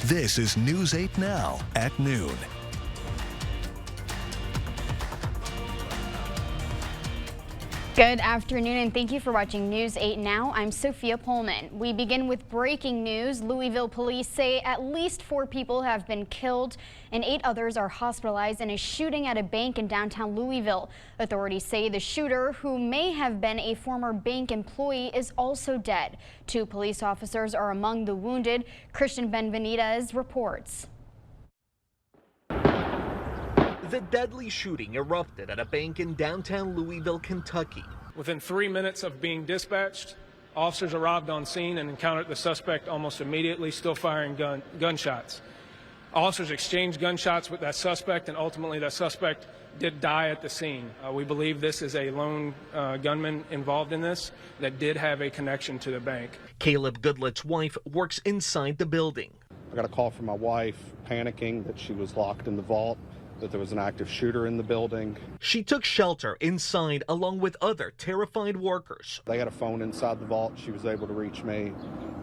This is News 8 Now at noon. Good afternoon and thank you for watching News 8 Now. I'm Sophia Pullman. We begin with breaking news. Louisville police say at least 4 people have been killed and 8 others are hospitalized in a shooting at a bank in downtown Louisville. Authorities say the shooter, who may have been a former bank employee, is also dead. 2 police officers are among the wounded. Christian Benvenidez reports. The deadly shooting erupted at a bank in downtown Louisville, Kentucky. Within 3 minutes of being dispatched, officers arrived on scene and encountered the suspect almost immediately, still firing gunshots. Officers exchanged gunshots with that suspect, and ultimately that suspect did die at the scene. We believe this is a lone gunman involved in this that did have a connection to the bank. Caleb Goodlet's wife works inside the building. I got a call from my wife panicking that she was locked in the vault, that there was an active shooter in the building. She took shelter inside along with other terrified workers. They had a phone inside the vault. She was able to reach me.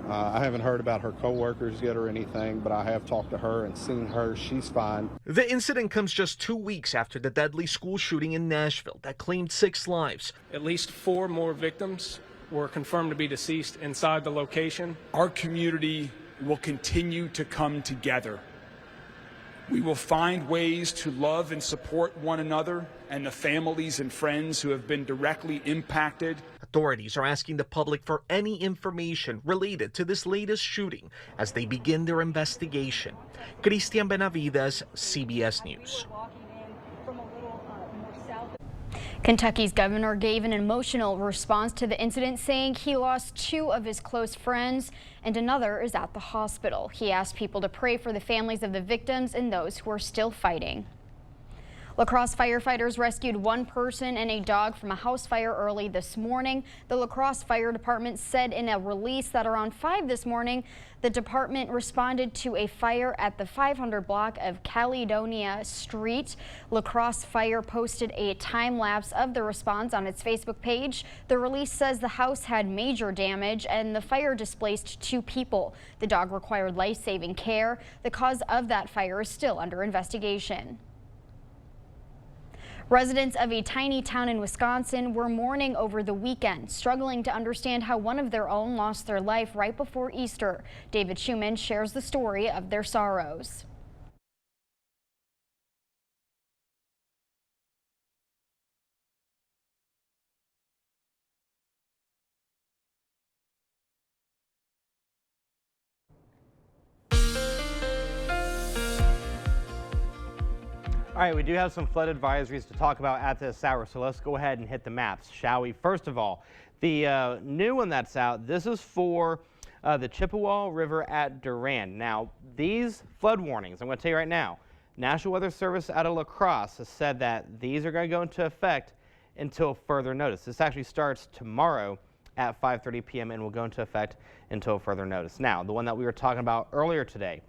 I haven't heard about her co-workers yet or anything, but I have talked to her and seen her. She's fine. The incident comes just 2 weeks after the deadly school shooting in Nashville that claimed 6 lives. At least 4 more victims were confirmed to be deceased inside the location. Our community will continue to come together. We will find ways to love and support one another and the families and friends who have been directly impacted. Authorities are asking the public for any information related to this latest shooting as they begin their investigation. Christian Benavides, CBS News. Kentucky's governor gave an emotional response to the incident, saying he lost 2 of his close friends and another is at the hospital. He asked people to pray for the families of the victims and those who are still fighting. La Crosse firefighters rescued 1 person and a dog from a house fire early this morning. The La Crosse Fire Department said in a release that around 5 this morning, the department responded to a fire at the 500 block of Caledonia Street. La Crosse Fire posted a time lapse of the response on its Facebook page. The release says the house had major damage and the fire displaced 2 people. The dog required life-saving care. The cause of that fire is still under investigation. Residents of a tiny town in Wisconsin were mourning over the weekend, struggling to understand how one of their own lost their life right before Easter. David Schumann shares the story of their sorrows. All right, we do have some flood advisories to talk about at this hour, so let's go ahead and hit the maps, shall we? First of all, the new one that's out, this is for the Chippewa River at Durand. Now, these flood warnings, I'm going to tell you right now, National Weather Service out of La Crosse has said that these are going to go into effect until further notice. This actually starts tomorrow at 5:30 p.m. and will go into effect until further notice. Now, the one that we were talking about earlier today,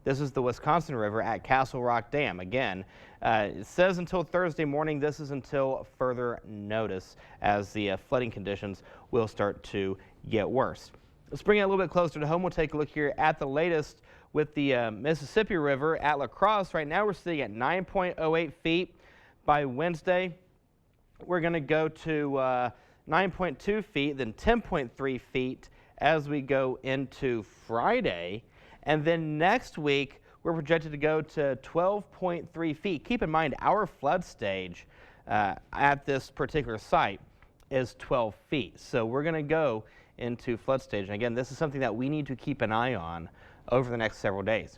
this is the Wisconsin River at Castle Rock Dam. Again, it says until Thursday morning. This is until further notice as the flooding conditions will start to get worse. Let's bring it a little bit closer to home. We'll take a look here at the latest with the Mississippi River at La Crosse. Right now we're sitting at 9.08 feet. By Wednesday, we're going to go to 9.2 feet, then 10.3 feet as we go into Friday. And then next week, we're projected to go to 12.3 feet. Keep in mind, our flood stage at this particular site is 12 feet. So we're going to go into flood stage. And again, this is something that we need to keep an eye on over the next several days.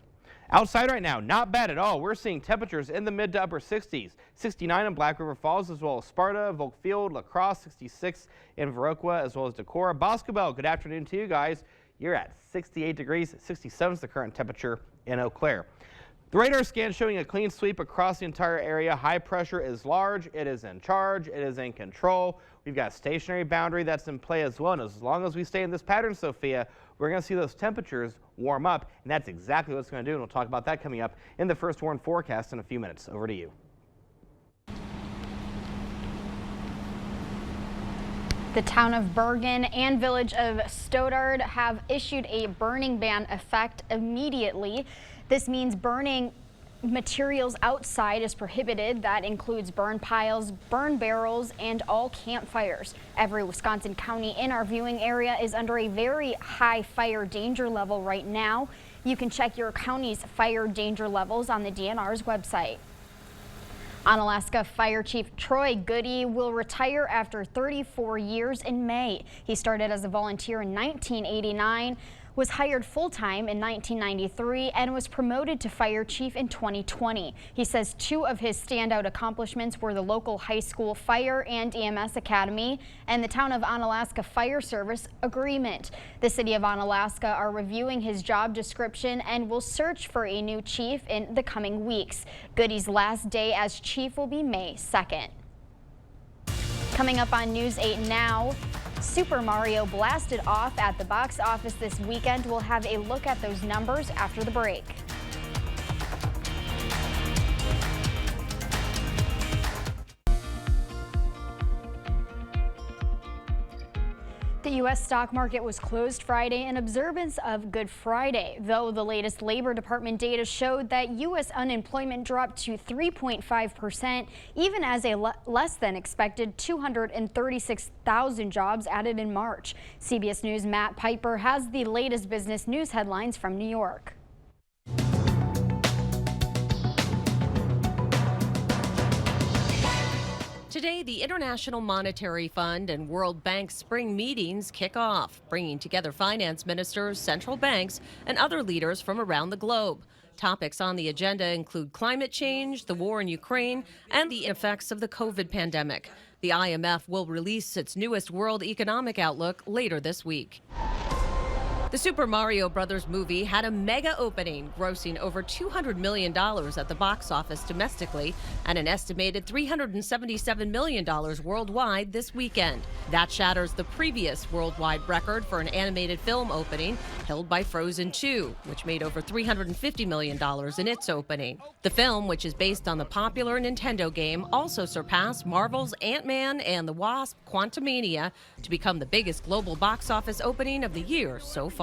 Outside right now, not bad at all. We're seeing temperatures in the mid to upper 60s. 69 in Black River Falls, as well as Sparta, Volk Field, La Crosse, 66 in Viroqua, as well as Decorah. Bosco Bell, good afternoon to you guys. You're at 68 degrees, 67 is the current temperature in Eau Claire. The radar scan showing a clean sweep across the entire area. High pressure is large, it is in charge, it is in control. We've got stationary boundary that's in play as well. And as long as we stay in this pattern, Sophia, we're going to see those temperatures warm up. And that's exactly what it's going to do. And we'll talk about that coming up in the First Warn forecast in a few minutes. Over to you. The town of Bergen and village of Stoddard have issued a burning ban effect immediately. This means burning materials outside is prohibited. That includes burn piles, burn barrels, and all campfires. Every Wisconsin county in our viewing area is under a very high fire danger level right now. You can check your county's fire danger levels on the DNR's website. Onalaska Fire Chief Troy Goody will retire after 34 years in May. He started as a volunteer in 1989, was hired full-time in 1993, and was promoted to fire chief in 2020. He says two of his standout accomplishments were the local high school fire and EMS academy and the town of Onalaska Fire Service agreement. The city of Onalaska are reviewing his job description and will search for a new chief in the coming weeks. Goody's last day as chief will be May 2nd. Coming up on News 8 Now, Super Mario blasted off at the box office this weekend. We'll have a look at those numbers after the break. The U.S. stock market was closed Friday in observance of Good Friday, though the latest Labor Department data showed that U.S. unemployment dropped to 3.5%, even as a less than expected 236,000 jobs added in March. CBS News' Matt Piper has the latest business news headlines from New York. Today, the International Monetary Fund and World Bank spring meetings kick off, bringing together finance ministers, central banks, and other leaders from around the globe. Topics on the agenda include climate change, the war in Ukraine, and the effects of the COVID pandemic. The IMF will release its newest World Economic Outlook later this week. The Super Mario Brothers movie had a mega opening, grossing over $200 million at the box office domestically and an estimated $377 million worldwide this weekend. That shatters the previous worldwide record for an animated film opening held by Frozen 2, which made over $350 million in its opening. The film, which is based on the popular Nintendo game, also surpassed Marvel's Ant-Man and the Wasp: Quantumania to become the biggest global box office opening of the year so far.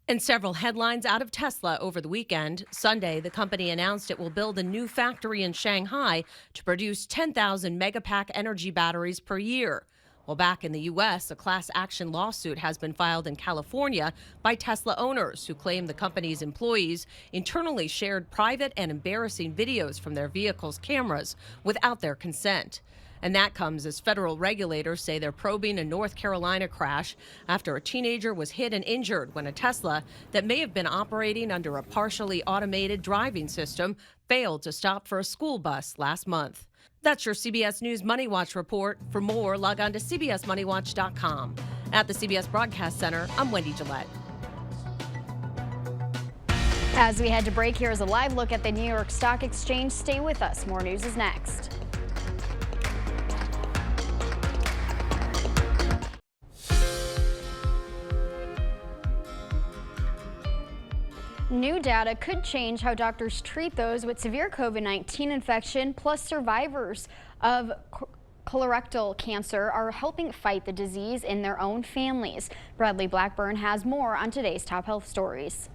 And several headlines out of Tesla over the weekend. Sunday, the company announced it will build a new factory in Shanghai to produce 10,000 Megapack energy batteries per year. Well, back in the U.S., a class action lawsuit has been filed in California by Tesla owners who claim the company's employees internally shared private and embarrassing videos from their vehicles' cameras without their consent. And that comes as federal regulators say they're probing a North Carolina crash after a teenager was hit and injured when a Tesla that may have been operating under a partially automated driving system failed to stop for a school bus last month. That's your CBS News Money Watch report. For more, log on to cbsmoneywatch.com. At the CBS Broadcast Center, I'm Wendy Gillette. As we head to break, here's a live look at the New York Stock Exchange. Stay with us. More news is next. New data could change how doctors treat those with severe COVID-19 infection, plus survivors of colorectal cancer are helping fight the disease in their own families. Bradley Blackburn has more on today's top health stories.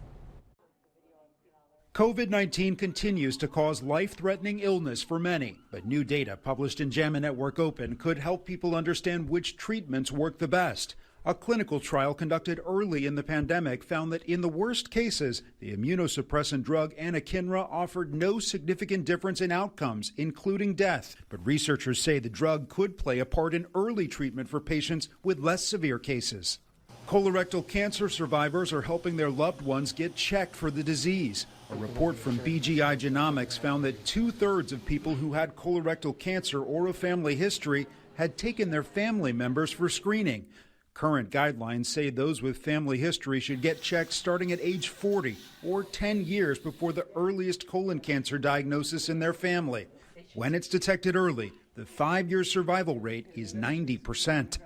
COVID-19 continues to cause life-threatening illness for many, but new data published in JAMA Network Open could help people understand which treatments work the best. A clinical trial conducted early in the pandemic found that in the worst cases, the immunosuppressant drug anakinra offered no significant difference in outcomes, including death. But researchers say the drug could play a part in early treatment for patients with less severe cases. Colorectal cancer survivors are helping their loved ones get checked for the disease. A report from BGI Genomics found that 2/3 of people who had colorectal cancer or a family history had taken their family members for screening. Current guidelines say those with family history should get checked starting at age 40 or 10 years before the earliest colon cancer diagnosis in their family. When it's detected early, the 5-year survival rate is 90%.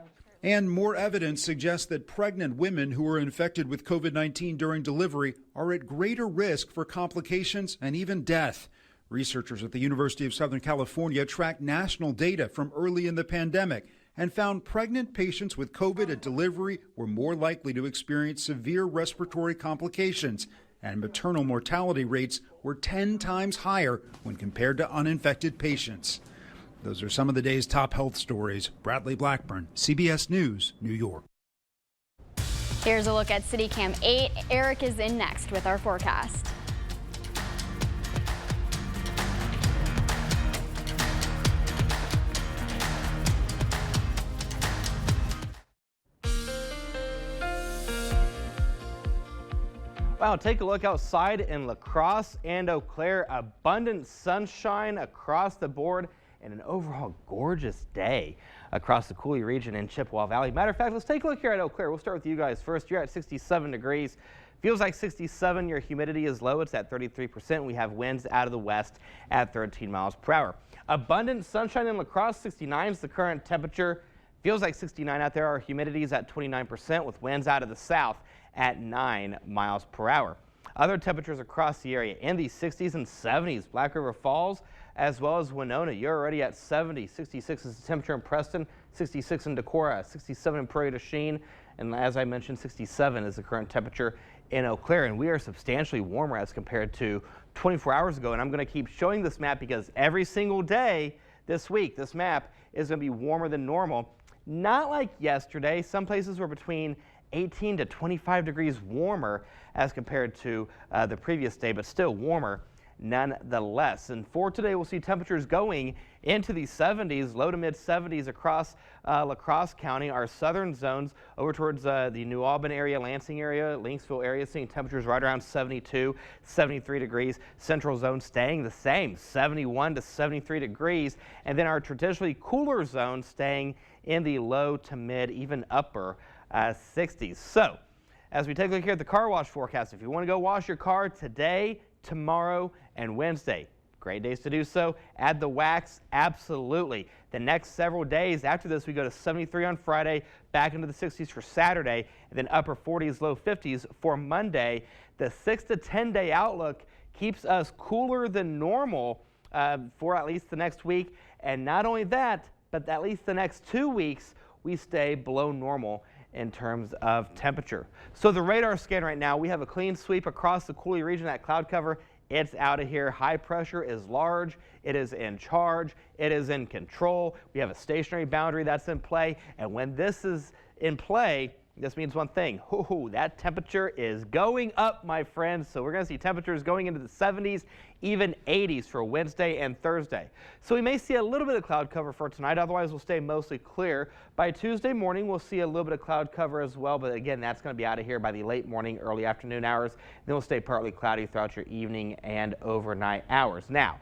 And more evidence suggests that pregnant women who are infected with COVID-19 during delivery are at greater risk for complications and even death. Researchers at the University of Southern California tracked national data from early in the pandemic and found pregnant patients with COVID at delivery were more likely to experience severe respiratory complications, and maternal mortality rates were 10 times higher when compared to uninfected patients. Those are some of the day's top health stories. Bradley Blackburn, CBS News, New York. Here's a look at City Cam 8. Eric is in next with our forecast. Wow, take a look outside in La Crosse and Eau Claire. Abundant sunshine across the board and an overall gorgeous day across the Coulee region in Chippewa Valley. Matter of fact, let's take a look here at Eau Claire. We'll start with you guys first. You're at 67 degrees. Feels like 67. Your humidity is low. It's at 33%. We have winds out of the west at 13 miles per hour. Abundant sunshine in La Crosse. 69 is the current temperature. Feels like 69 out there. Our humidity is at 29% with winds out of the south at 9 miles per hour. Other temperatures across the area in the 60s and 70s. Black River Falls as well as Winona. You're already at 70. 66 is the temperature in Preston, 66 in Decorah, 67 in Prairie du Chien, and as I mentioned, 67 is the current temperature in Eau Claire. And we are substantially warmer as compared to 24 hours ago. And I'm going to keep showing this map because every single day this week, this map is going to be warmer than normal. Not like yesterday. Some places were between 18 to 25 degrees warmer as compared to the previous day, but still warmer nonetheless. And for today, we'll see temperatures going into the 70s, low to mid 70s across La Crosse County. Our southern zones over towards the New Albany area, Lansing area, Lynxville area, seeing temperatures right around 72, 73 degrees. Central zone staying the same, 71 to 73 degrees. And then our traditionally cooler zone staying in the low to mid, even upper 60s. So as we take a look here at the car wash forecast, if you want to go wash your car today, tomorrow, and Wednesday, great days to do so. Add the wax, absolutely. The next several days after this, we go to 73 on Friday, back into the 60s for Saturday, and then upper 40s, low 50s for Monday. The 6 to 10 day outlook keeps us cooler than normal for at least the next week. And not only that, but at least the next 2 weeks, we stay below normal in terms of temperature. So the radar scan right now, we have a clean sweep across the Coulee region. That cloud cover, it's out of here. High pressure is large. It is in charge. It is in control. We have a stationary boundary that's in play. And when this is in play, this means one thing. Ooh, that temperature is going up, my friends. So we're going to see temperatures going into the 70s, even 80s for Wednesday and Thursday. So we may see a little bit of cloud cover for tonight. Otherwise, we'll stay mostly clear. By Tuesday morning, we'll see a little bit of cloud cover as well. But again, that's going to be out of here by the late morning, early afternoon hours. Then we'll stay partly cloudy throughout your evening and overnight hours. Now,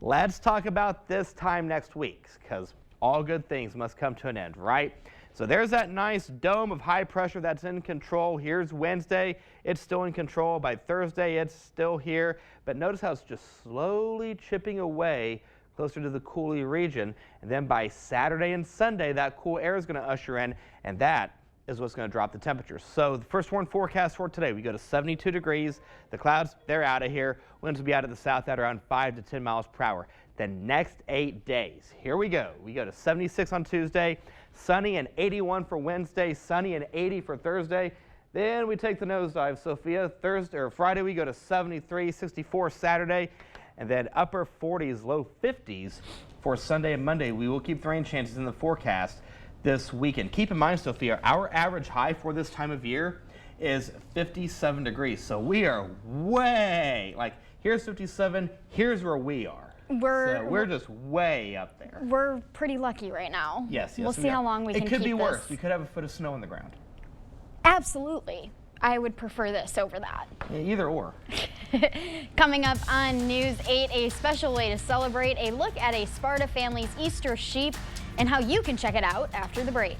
let's talk about this time next week, because all good things must come to an end, right? So there's that nice dome of high pressure that's in control. Here's Wednesday. It's still in control. By Thursday, it's still here. But notice how it's just slowly chipping away closer to the Coulee region. And then by Saturday and Sunday, that cool air is going to usher in, and that is what's going to drop the temperatures. So the first warn forecast for today, we go to 72 degrees. The clouds, they're out of here. Winds will be out of the south at around 5 to 10 miles per hour. The next 8 days, here we go. We go to 76 on Tuesday. Sunny and 81 for Wednesday, sunny and 80 for Thursday. Then we take the nosedive, Sophia. Thursday or Friday, we go to 73, 64 Saturday, and then upper 40s, low 50s for Sunday and Monday. We will keep the rain chances in the forecast this weekend. Keep in mind, Sophia, our average high for this time of year is 57 degrees. So we are way, like, here's 57, here's where we are. We're just way up there. We're pretty lucky right now. Yes. We'll see how long we can keep this. It could be worse. We could have a foot of snow on the ground. Absolutely. I would prefer this over that. Either or. Coming up on News 8, a special way to celebrate, a look at a Sparta family's Easter sheep and how you can check it out after the break.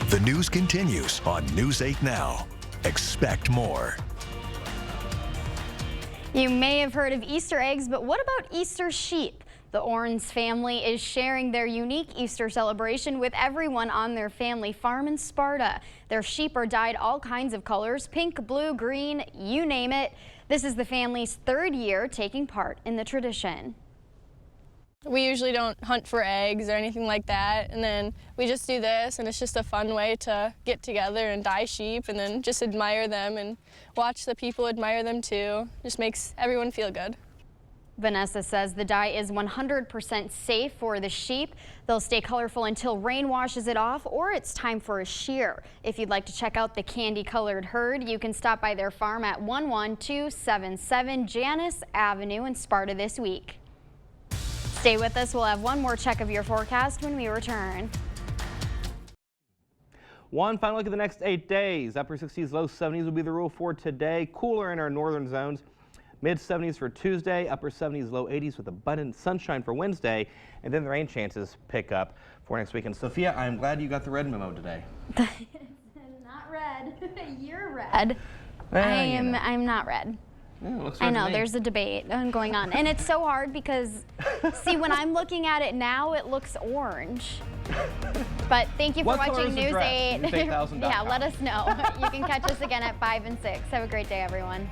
The news continues on News 8 Now. Expect more. You may have heard of Easter eggs, but what about Easter sheep? The Orens family is sharing their unique Easter celebration with everyone on their family farm in Sparta. Their sheep are dyed all kinds of colors, pink, blue, green, you name it. This is the family's 3rd year taking part in the tradition. We usually don't hunt for eggs or anything like that, and then we just do this, and it's just a fun way to get together and dye sheep and then just admire them and watch the people admire them too. Just makes everyone feel good. Vanessa says the dye is 100% safe for the sheep. They'll stay colorful until rain washes it off or it's time for a shear. If you'd like to check out the candy-colored herd, you can stop by their farm at 11277 Janice Avenue in Sparta this week. Stay with us. We'll have one more check of your forecast when we return. One final look at the next 8 days. Upper 60s, low 70s will be the rule for today. Cooler in our northern zones. Mid-70s for Tuesday, upper 70s, low 80s with abundant sunshine for Wednesday, and then the rain chances pick up for next weekend. Sophia, I'm glad you got the red memo today. Not red. You're red. Well, I'm not red. Yeah, it looks I red to know, me. there's a debate going on. And it's so hard because, see, when I'm looking at it now, it looks orange. But thank you for What color watching is the News dress? 8. News8000.com. Yeah, let us know. You can catch us again at 5 and 6. Have a great day, everyone.